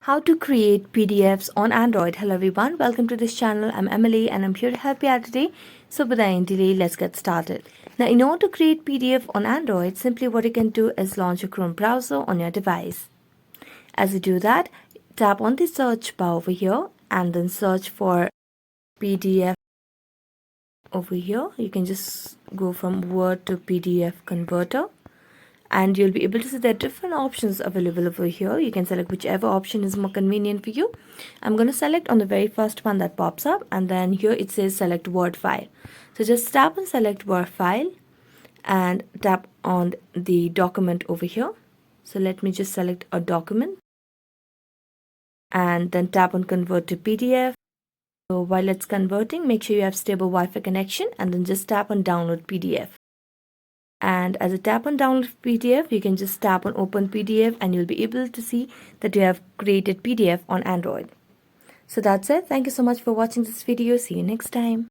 How to create PDFs on Android. Hello everyone, welcome to this channel. I'm Emily and I'm here to help you out today. So without any delay, let's get started. Now in order to create PDF on Android, simply what you can do is launch your Chrome browser on your device. As you do that, tap on the search bar over here and then search for PDF over here. You can just go from Word to PDF converter. And you'll be able to see there are different options available over here. You can select whichever option is more convenient for you. I'm going to select on the very first one that pops up, and then here it says select Word file. So just tap on select Word file and tap on the document over here. So let me just select a document and then tap on convert to PDF. So while it's converting, make sure you have stable Wi-Fi connection and then just tap on download PDF. And as a tap on download PDF, you can just tap on open PDF and you'll be able to see that you have created PDF on Android. So that's it. Thank you so much for watching this video. See you next time.